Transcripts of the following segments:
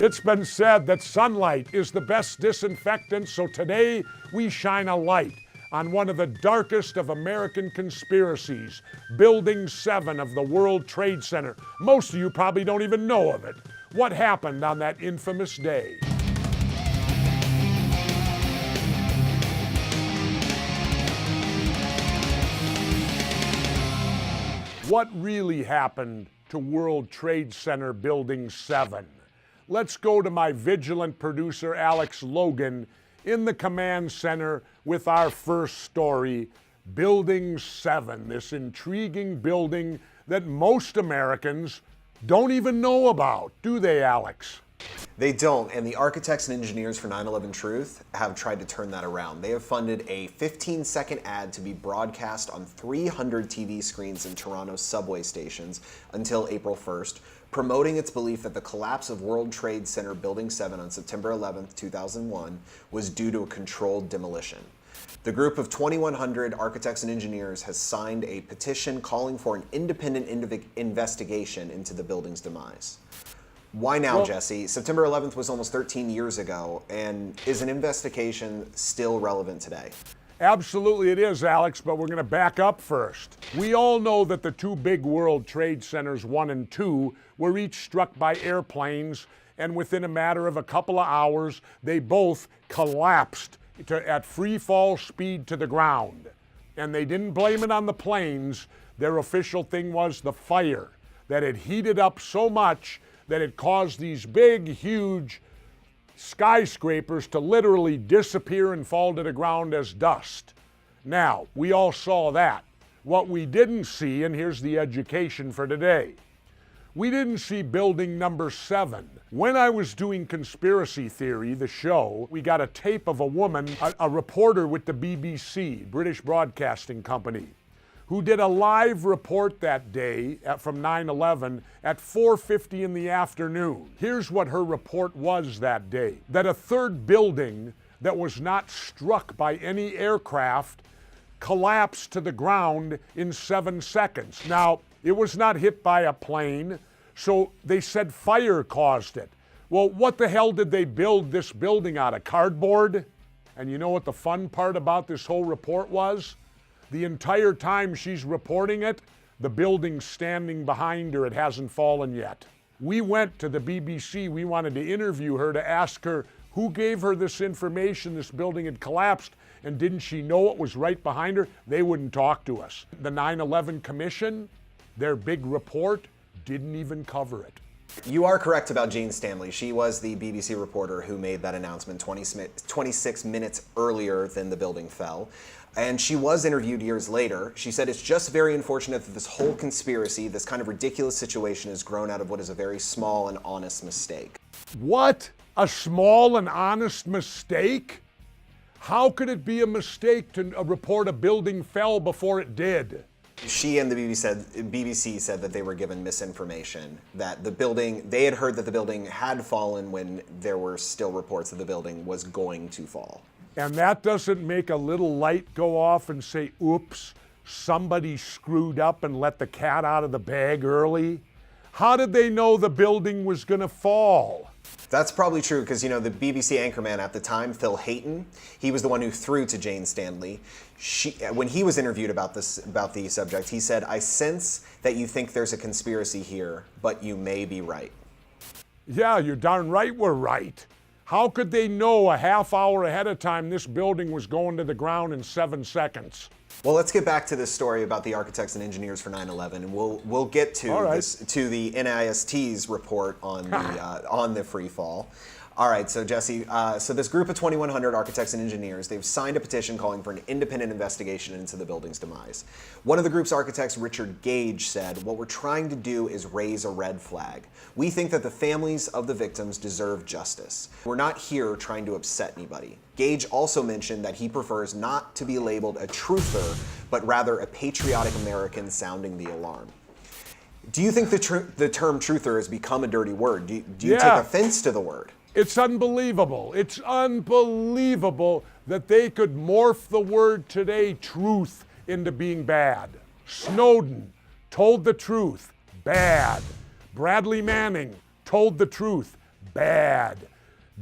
It's been said that sunlight is the best disinfectant, so today we shine a light on one of the darkest of American conspiracies, Building 7 of the World Trade Center. Most of you probably don't even know of it. What happened on that infamous day? What really happened to World Trade Center Building 7? Let's go to my vigilant producer, Alex Logan, in the command center with our first story, Building 7, this intriguing building that most Americans don't even know about, do they, Alex? They don't, and the architects and engineers for 9/11 Truth have tried to turn that around. They have funded a 15-second ad to be broadcast on 300 TV screens in Toronto's subway stations until April 1st, promoting its belief that the collapse of World Trade Center Building 7 on September 11th, 2001 was due to a controlled demolition. The group of 2,100 architects and engineers has signed a petition calling for an independent investigation into the building's demise. Why now, Jesse? September 11th was almost 13 years ago, and is an investigation still relevant today? Absolutely it is, Alex, but we're going to back up first. We all know that the two big World Trade Centers, 1 and 2, were each struck by airplanes, and within a matter of a couple of hours, they both collapsed at free fall speed to the ground. And they didn't blame it on the planes. Their official thing was the fire, that it heated up so much that it caused these big, huge skyscrapers to literally disappear and fall to the ground as dust. Now, we all saw that. What we didn't see, and here's the education for today, we didn't see building number 7. When I was doing Conspiracy Theory, the show, we got a tape of a woman, a reporter with the BBC, British Broadcasting Company, who did a live report that day from 9/11 at 4:50 in the afternoon. Here's what her report was that day: that a third building that was not struck by any aircraft collapsed to the ground in 7 seconds. Now, it was not hit by a plane, so they said fire caused it. Well, what the hell did they build this building out of? Cardboard? And you know what the fun part about this whole report was? The entire time she's reporting it, the building's standing behind her. It hasn't fallen yet. We went to the BBC. We wanted to interview her to ask her who gave her this information this building had collapsed, and didn't she know it was right behind her? They wouldn't talk to us. The 9/11 Commission, their big report, didn't even cover it. You are correct about Jane Stanley. She was the BBC reporter who made that announcement 26 minutes earlier than the building fell. And she was interviewed years later. She said it's just very unfortunate that this whole conspiracy, this kind of ridiculous situation, has grown out of what is a very small and honest mistake. What? A small and honest mistake? How could it be a mistake to report a building fell before it did? She and the BBC said that they were given misinformation, that the building, they had heard that the building had fallen when there were still reports that the building was going to fall. And that doesn't make a little light go off and say, oops, somebody screwed up and let the cat out of the bag early? How did they know the building was going to fall? That's probably true because, you know, the BBC anchorman at the time, Phil Hayton, he was the one who threw to Jane Stanley. When he was interviewed about the subject, he said, "I sense that you think there's a conspiracy here, but you may be right." Yeah, you're darn right we're right. How could they know a half hour ahead of time this building was going to the ground in 7 seconds? Well, let's get back to this story about the architects and engineers for 9/11, and we'll get to to the NIST's report on the free fall. All right, so Jesse, so this group of 2,100 architects and engineers, they've signed a petition calling for an independent investigation into the building's demise. One of the group's architects, Richard Gage, said, "What we're trying to do is raise a red flag. We think that the families of the victims deserve justice. We're not here trying to upset anybody." Gage also mentioned that he prefers not to be labeled a truther, but rather a patriotic American sounding the alarm. Do you think the term truther has become a dirty word? Do you take offense to the word? It's unbelievable. It's unbelievable that they could morph the word today, truth, into being bad. Snowden told the truth, bad. Bradley Manning told the truth, Bad.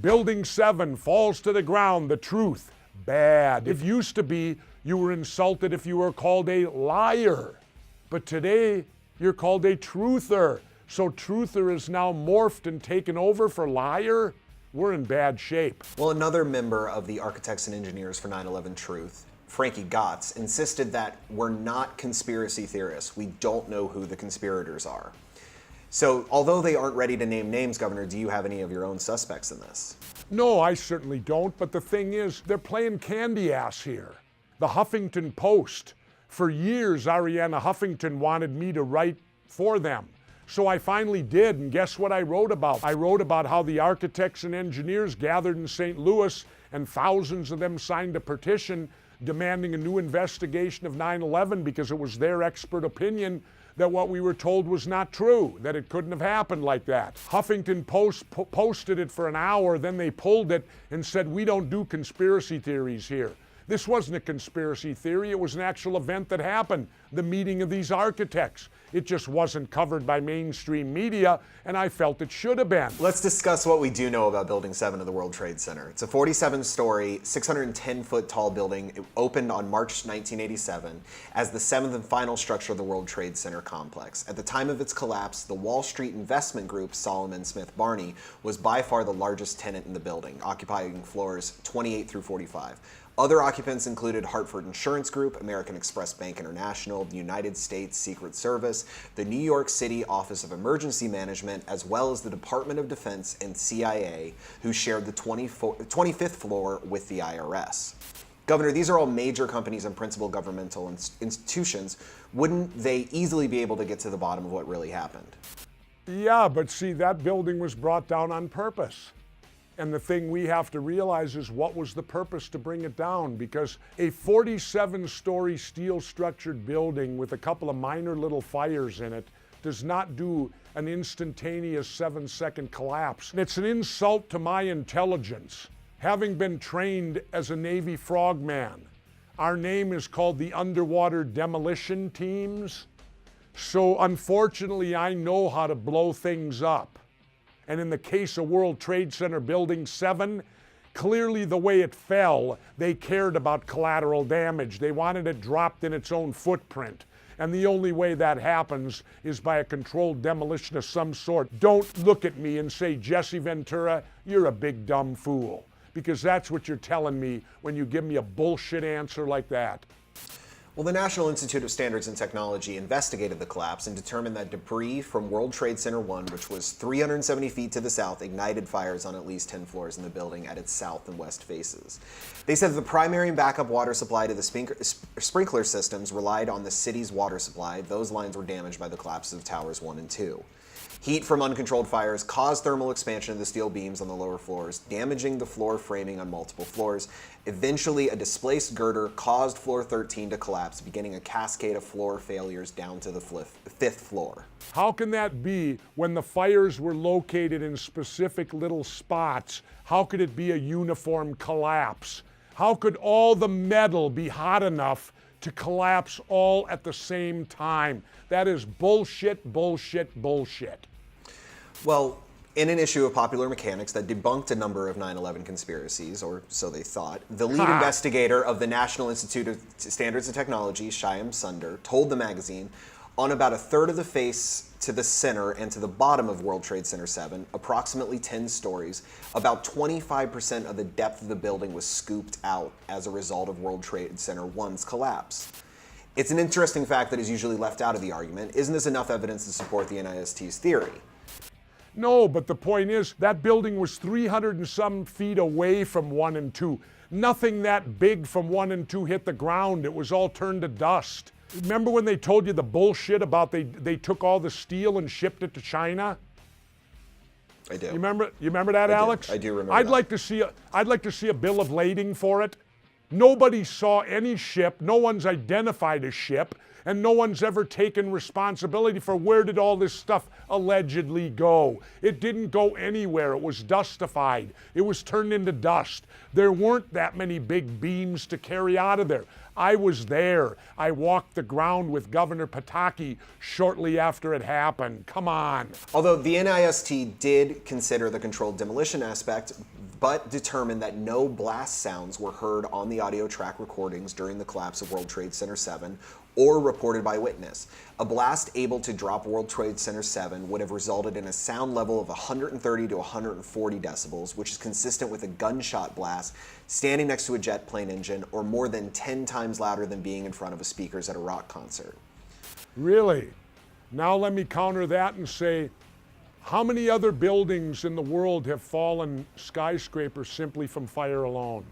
Building 7 falls to the ground. The truth. Bad. It used to be you were insulted if you were called a liar. But today, you're called a truther. So truther is now morphed and taken over for liar? We're in bad shape. Well, another member of the Architects and Engineers for 9/11 Truth, Frankie Gotts, insisted that we're not conspiracy theorists. We don't know who the conspirators are. So, although they aren't ready to name names, Governor, do you have any of your own suspects in this? No, I certainly don't. But the thing is, they're playing candy ass here. The Huffington Post. For years, Arianna Huffington wanted me to write for them. So I finally did, and guess what I wrote about? I wrote about how the architects and engineers gathered in St. Louis, and thousands of them signed a petition demanding a new investigation of 9/11 because it was their expert opinion that what we were told was not true, that it couldn't have happened like that. Huffington Post posted it for an hour, then they pulled it and said, we don't do conspiracy theories here. This wasn't a conspiracy theory, it was an actual event that happened, the meeting of these architects. It just wasn't covered by mainstream media, and I felt it should have been. Let's discuss what we do know about Building 7 of the World Trade Center. It's a 47-story, 610-foot tall building. It opened on March 1987 as the 7th and final structure of the World Trade Center complex. At the time of its collapse, the Wall Street investment group Solomon Smith Barney was by far the largest tenant in the building, occupying floors 28 through 45. Other occupants included Hartford Insurance Group, American Express Bank International, the United States Secret Service, the New York City Office of Emergency Management, as well as the Department of Defense and CIA, who shared the 25th floor with the IRS. Governor, these are all major companies and principal governmental institutions. Wouldn't they easily be able to get to the bottom of what really happened? Yeah, but see, that building was brought down on purpose. And the thing we have to realize is what was the purpose to bring it down? Because a 47-story steel-structured building with a couple of minor little fires in it does not do an instantaneous 7-second collapse. And it's an insult to my intelligence. Having been trained as a Navy frogman, our name is called the Underwater Demolition Teams. So unfortunately, I know how to blow things up. And in the case of World Trade Center Building 7, clearly the way it fell, they cared about collateral damage. They wanted it dropped in its own footprint. And the only way that happens is by a controlled demolition of some sort. Don't look at me and say, Jesse Ventura, you're a big dumb fool. Because that's what you're telling me when you give me a bullshit answer like that. Well, the National Institute of Standards and Technology investigated the collapse and determined that debris from World Trade Center 1, which was 370 feet to the south, ignited fires on at least 10 floors in the building at its south and west faces. They said that the primary and backup water supply to the sprinkler systems relied on the city's water supply. Those lines were damaged by the collapse of towers 1 and 2. Heat from uncontrolled fires caused thermal expansion of the steel beams on the lower floors, damaging the floor framing on multiple floors. Eventually, a displaced girder caused floor 13 to collapse, beginning a cascade of floor failures down to the 5th floor. How can that be when the fires were located in specific little spots? How could it be a uniform collapse? How could all the metal be hot enough to collapse all at the same time? That is bullshit, bullshit, bullshit. Well, in an issue of Popular Mechanics that debunked a number of 9/11 conspiracies, or so they thought, the lead investigator of the National Institute of Standards and Technology, Shyam Sunder, told the magazine, on about a third of the face to the center and to the bottom of World Trade Center 7, approximately 10 stories, about 25% of the depth of the building was scooped out as a result of World Trade Center 1's collapse. It's an interesting fact that is usually left out of the argument. Isn't this enough evidence to support the NIST's theory? No, but the point is, that building was 300 and some feet away from 1 and 2. Nothing that big from 1 and 2 hit the ground. It was all turned to dust. Remember when they told you the bullshit about they took all the steel and shipped it to China? I do. You remember that, Alex? I do remember I'd that. like to see a bill of lading for it. Nobody saw any ship, no one's identified a ship, and no one's ever taken responsibility for where did all this stuff allegedly go. It didn't go anywhere. It was dustified. It was turned into dust. There weren't that many big beams to carry out of there. I was there. I walked the ground with Governor Pataki shortly after it happened. Come on. Although the NIST did consider the controlled demolition aspect, but determined that no blast sounds were heard on the audio track recordings during the collapse of World Trade Center 7 or reported by witness. A blast able to drop World Trade Center 7 would have resulted in a sound level of 130 to 140 decibels, which is consistent with a gunshot blast standing next to a jet plane engine, or more than 10 times louder than being in front of a speakers at a rock concert. Really? Now let me counter that and say, how many other buildings in the world have fallen skyscrapers simply from fire alone?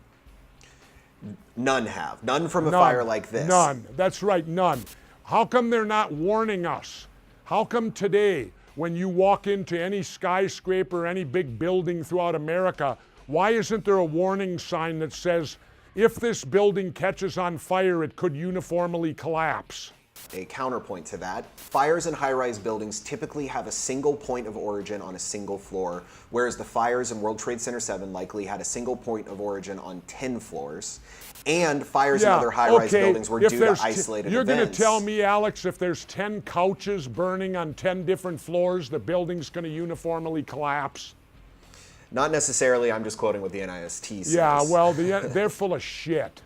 None have. None from a fire like this. None. That's right, none. How come they're not warning us? How come today, when you walk into any skyscraper, any big building throughout America, why isn't there a warning sign that says, if this building catches on fire, it could uniformly collapse? A counterpoint to that, fires in high-rise buildings typically have a single point of origin on a single floor, whereas the fires in World Trade Center 7 likely had a single point of origin on 10 floors. And fires in other high-rise buildings were due to isolated You're events. going to tell me, Alex, if there's 10 couches burning on 10 different floors, the building's going to uniformly collapse? Not necessarily, I'm just quoting what the NIST says. Yeah, well, they're full of shit.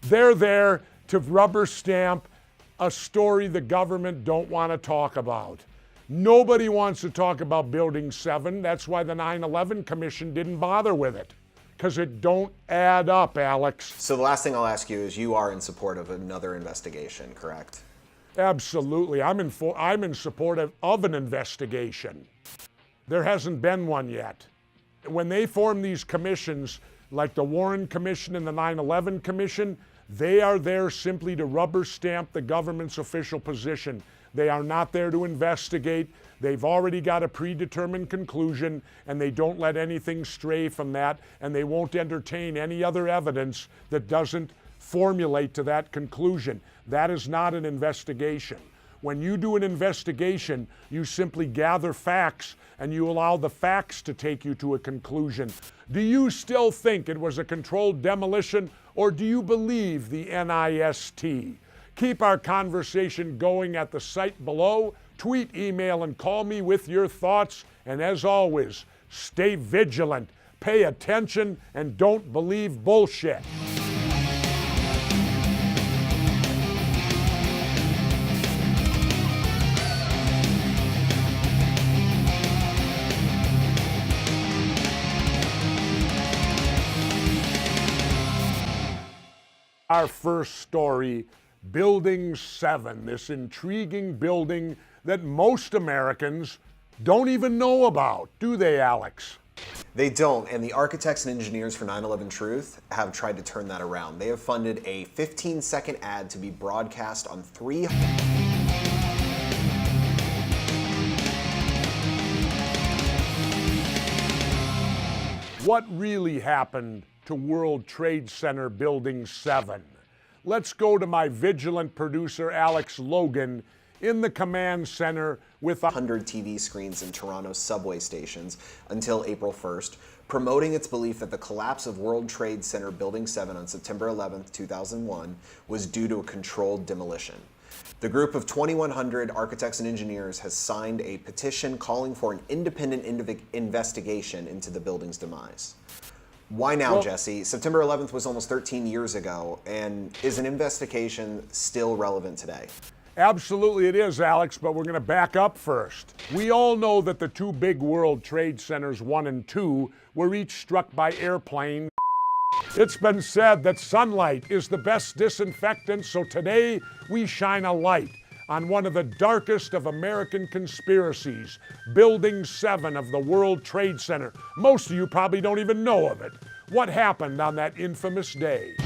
They're there to rubber stamp a story the government don't want to talk about. Nobody wants to talk about Building 7. That's why the 9/11 Commission didn't bother with it, because it don't add up, Alex. So the last thing I'll ask you is, you are in support of another investigation, correct? Absolutely. I'm in support of an investigation. There hasn't been one yet. When they form these commissions, like the Warren Commission and the 9/11 Commission, they are there simply to rubber stamp the government's official position. They are not there to investigate. They've already got a predetermined conclusion, and they don't let anything stray from that, and they won't entertain any other evidence that doesn't formulate to that conclusion. That is not an investigation. When you do an investigation, you simply gather facts and you allow the facts to take you to a conclusion. Do you still think it was a controlled demolition, or do you believe the NIST? Keep our conversation going at the site below. Tweet, email, and call me with your thoughts. And as always, stay vigilant, pay attention, and don't believe bullshit. Our first story, Building 7, this intriguing building that most Americans don't even know about, do they, Alex? They don't, and the architects and engineers for 9/11 Truth have tried to turn that around. They have funded a 15-second ad to be broadcast on What really happened to World Trade Center Building 7? Let's go to my vigilant producer, Alex Logan, in the command center with 100 TV screens in Toronto's subway stations until April 1st, promoting its belief that the collapse of World Trade Center Building 7 on September 11, 2001 was due to a controlled demolition. The group of 2,100 architects and engineers has signed a petition calling for an independent investigation into the building's demise. Why now, Jesse? September 11th was almost 13 years ago, and is an investigation still relevant today? Absolutely it is, Alex, but we're going to back up first. We all know that the two big World Trade Centers 1 and 2 were each struck by airplanes. It's been said that sunlight is the best disinfectant, so today we shine a light on one of the darkest of American conspiracies, Building 7 of the World Trade Center. Most of you probably don't even know of it. What happened on that infamous day?